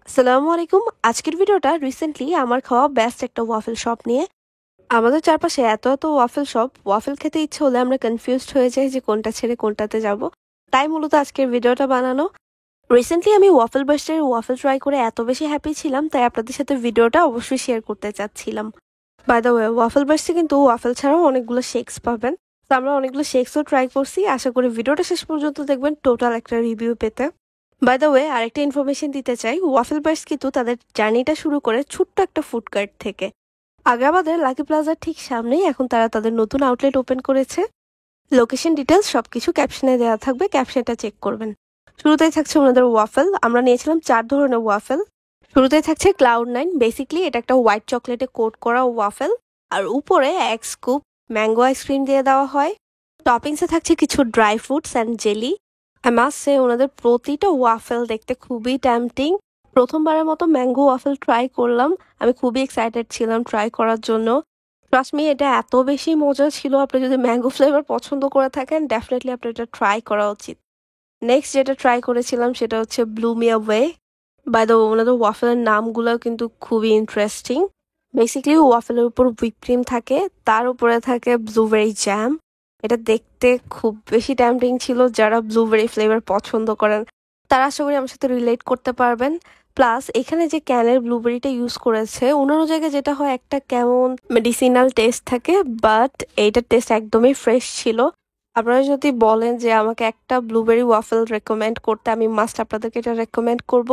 আসসালামু আলাইকুম। আজকের ভিডিওটা রিসেন্টলি আমার খাওয়া বেস্ট একটা ওয়াফেল শপ নিয়ে। আমাদের চারপাশে এত ওয়াফেল শপ, ওয়াফেল খেতে ইচ্ছে হলে আমরা কনফিউজড হয়ে যাই যে কোনটা ছেড়ে কোনটাতে যাব। তাই মূলত আজকের ভিডিওটা বানানো। রিসেন্টলি আমি ওয়াফেল বাস্টের ওয়াফেল ট্রাই করে এত বেশি হ্যাপি ছিলাম, তাই আপনাদের সাথে ভিডিওটা অবশ্যই শেয়ার করতে চাচ্ছিলাম। বাই দ্য ওয়ে, ওয়াফেল বাস্টে কিন্তু ওয়াফেল ছাড়াও অনেকগুলো শেকস পাবেন। তো আমরা অনেকগুলো শেকসও ট্রাই করছি। আশা করি ভিডিওটা শেষ পর্যন্ত দেখবেন টোটাল একটা রিভিউ পেতে। বাই দ্য ওয়ে, আরেকটা ইনফরমেশন দিতে চাই, ওয়াফেল বার্স কিন্তু তাদের জার্নিটা শুরু করে ছোট্ট একটা ফুড কার্ট থেকে। আগ্রাবাদের লাকি প্লাজার ঠিক সামনেই এখন তারা তাদের নতুন আউটলেট ওপেন করেছে। লোকেশন ডিটেলস সবকিছু ক্যাপশনে দেওয়া থাকবে, ক্যাপশনটা চেক করবেন। শুরুতেই থাকছে ওনাদের ওয়াফেল। আমরা নিয়েছিলাম 4 ধরনের ওয়াফেল। শুরুতেই থাকছে ক্লাউড 9। বেসিক্যালি এটা একটা হোয়াইট চকলেটে কোট করা ওয়াফেল, আর উপরে এক স্কুপ ম্যাঙ্গো আইসক্রিম দিয়ে দেওয়া হয়। টপিংসে থাকছে কিছু dry fruits and jelly. I must say ওনাদের প্রতিটা ওয়াফেল দেখতে খুবই ট্যাম্পটিং। প্রথমবারের মতো ম্যাঙ্গো ওয়াফেল ট্রাই করলাম। আমি খুবই এক্সাইটেড ছিলাম ট্রাই করার জন্য। ট্রাস্ট মি, এটা এত বেশি মজা ছিল। আপনি যদি ম্যাঙ্গো ফ্লেভার পছন্দ করে থাকেন, ডেফিনেটলি আপনার এটা ট্রাই করা উচিত। নেক্সট যেটা ট্রাই করেছিলাম সেটা হচ্ছে Blumea way. By the way, ওনাদের ওয়াফেলের নামগুলো কিন্তু খুবই ইন্টারেস্টিং। বেসিক্যালি ওয়াফেলের উপর হুইপ ক্রিম থাকে, তার উপরে থাকে ব্লুবেরি জ্যাম। এটা দেখতে খুব বেশি ট্যাম্পটিং ছিল। যারা ব্লুবেরি ফ্লেভার পছন্দ করেন তারা আশা করি আমার সাথে রিলেট করতে পারবেন। প্লাস এখানে যে ক্যানের ব্লুবেরিটা ইউজ করেছে, অন্যান্য জায়গায় যেটা হয় একটা কেমন মেডিসিনাল টেস্ট থাকে, বাট এইটার টেস্ট একদমই ফ্রেশ ছিল। আপনারা যদি বলেন যে আমাকে একটা ব্লুবেরি ওয়াফেল রেকমেন্ড করতে, আমি মাস্ট আপনাদেরকে এটা রেকমেন্ড করব।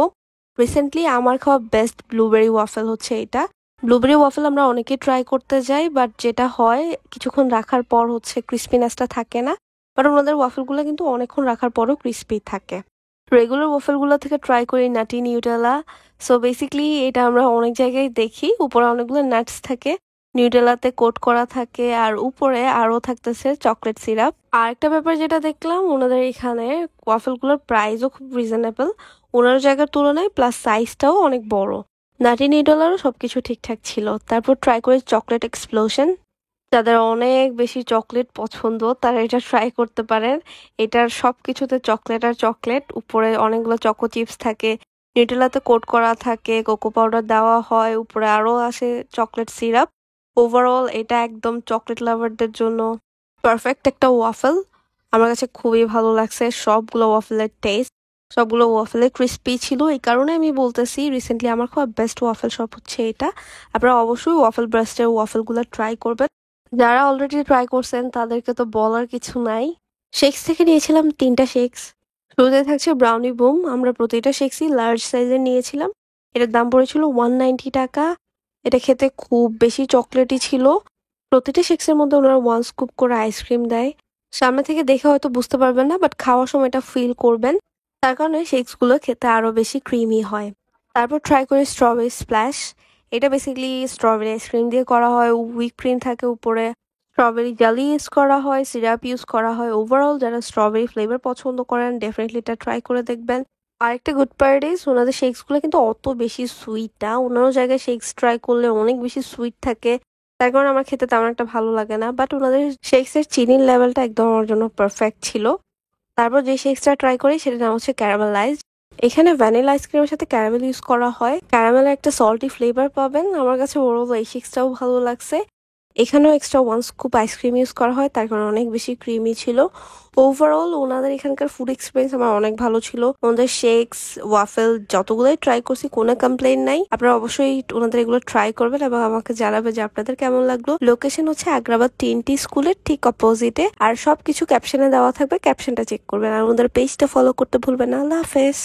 রিসেন্টলি আমার খাওয়া বেস্ট ব্লুবেরি ওয়াফেল হচ্ছে এটা। ব্লুবেরি ওয়াফেল আমরা অনেকে ট্রাই করতে যাই, বাট যেটা হয় কিছুক্ষণ রাখার পর হচ্ছে ক্রিস্পিনেসটা থাকে না। বাট ওনাদের ওয়াফেলগুলো কিন্তু অনেকক্ষণ রাখার পরও ক্রিস্পি থাকে। রেগুলার ওয়াফেলগুলো থেকে ট্রাই করি নাটি নিউটেলা। সো বেসিক্যালি এটা আমরা অনেক জায়গায় দেখি, উপরে অনেকগুলো নাটস থাকে, নিউটেলাতে কোট করা থাকে, আর উপরে আরও থাকতেছে চকলেট সিরাপ। আর একটা ব্যাপার যেটা দেখলাম, ওনাদের এখানে ওয়াফেলগুলোর প্রাইসও খুব রিজনেবল ওনার জায়গার তুলনায়, প্লাস সাইজটাও অনেক বড়। নাটি নিউটেলারও সবকিছু ঠিকঠাক ছিল। তারপর ট্রাই করি চকলেট এক্সপ্লোশন। যাদের অনেক বেশি চকলেট পছন্দ তারা এটা ট্রাই করতে পারেন। এটার সবকিছুতে চকলেট আর চকলেট, উপরে অনেকগুলো চকো চিপস থাকে, নিউটেলাতে কোট করা থাকে, কোকো পাউডার দেওয়া হয়, উপরে আরো আসে চকলেট সিরাপ। ওভারঅল এটা একদম চকলেট লাভারদের জন্য পারফেক্ট একটা ওয়াফেল। আমার কাছে খুবই ভালো লাগছে সবগুলো ওয়াফেলের টেস্ট। সবগুলো ওয়াফেলে ক্রিস্পি ছিল। এই কারণে আমি বলতেছি রিসেন্টলি আমার খুব বেস্ট ওয়াফেল শপ হচ্ছে এটা। আপনারা অবশ্যই ওয়াফেল ব্রাস্টের ওয়াফেলগুলো ট্রাই করবেন। যারা অলরেডি ট্রাই করছেন তাদেরকে তো বলার কিছু নাই। শেকস থেকে নিয়েছিলাম 3টা শেকস। শুরুতে থাকছে ব্রাউনি বুম। আমরা প্রতিটা শেকসই লার্জ সাইজের নিয়েছিলাম। এটার দাম পড়েছিল 190 টাকা। এটা খেতে খুব বেশি চকলেটি ছিল। প্রতিটা শেকসের মধ্যে ওনারা 1 স্কুপ করে আইসক্রিম দেয়। সামনে থেকে দেখে হয়তো বুঝতে পারবেন না, বাট খাওয়ার সময় এটা ফিল করবেন। তার কারণে শেকসগুলো খেতে আরো বেশি ক্রিমি হয়। তারপর ট্রাই করি স্ট্রবেরি স্প্ল্যাশ। এটা বেসিক্যালি স্ট্রবেরি আইসক্রিম দিয়ে করা হয়, হুইপ ক্রিম থাকে উপরে, স্ট্রবেরি জেলি ইউজ করা হয়, সিরাপ ইউজ করা হয়। ওভারঅল যারা স্ট্রবেরি ফ্লেভার পছন্দ করেন ডেফিনেটলি এটা ট্রাই করে দেখবেন। আরেকটা গুড পার্ট ইজ ওনাদের শেকসগুলো কিন্তু অত বেশি সুইট না। অন্যান্য জায়গায় শেকস ট্রাই করলে অনেক বেশি সুইট থাকে, তার কারণে আমার খেতে তেমন একটা ভালো লাগে না। বাট ওনাদের শেকসের চিনির লেভেলটা একদম আমার জন্য পারফেক্ট ছিল। তারপর যে শেকসটা ট্রাই করি সেটার নাম হচ্ছে ক্যারামেলাইজড। এখানে ভ্যানিলা আইসক্রিমের সাথে ক্যারামেল ইউজ করা হয়। ক্যারামেলের একটা সল্টি ফ্লেভার পাবেন। আমার কাছে ওভারঅল এই শেকসটাও ভালো লাগছে। এখানেও এক্সট্রা 1 স্কুপ আইসক্রিম ইউজ করা হয়, তার কারণে অনেক বেশি ক্রিমি ছিল। ওভারঅল ওনাদের এখানকার ফুড এক্সপিরিয়েন্স আমার অনেক ভালো ছিল। ওনাদের শেকস, ওয়াফেল যতগুলোই ট্রাই করছি কোনো কমপ্লেন নাই। আপনারা অবশ্যই ওনাদের এগুলো ট্রাই করবেন এবং আমাকে জানাবে যে আপনাদের কেমন লাগলো। লোকেশন হচ্ছে আগ্রাবাদ TNT স্কুলের ঠিক অপোজিটে। আর সবকিছু ক্যাপশনে দেওয়া থাকবে, ক্যাপশনটা চেক করবেন। আর ওনাদের পেজটা ফলো করতে ভুলবেন না। আল্লাহ হাফেজ।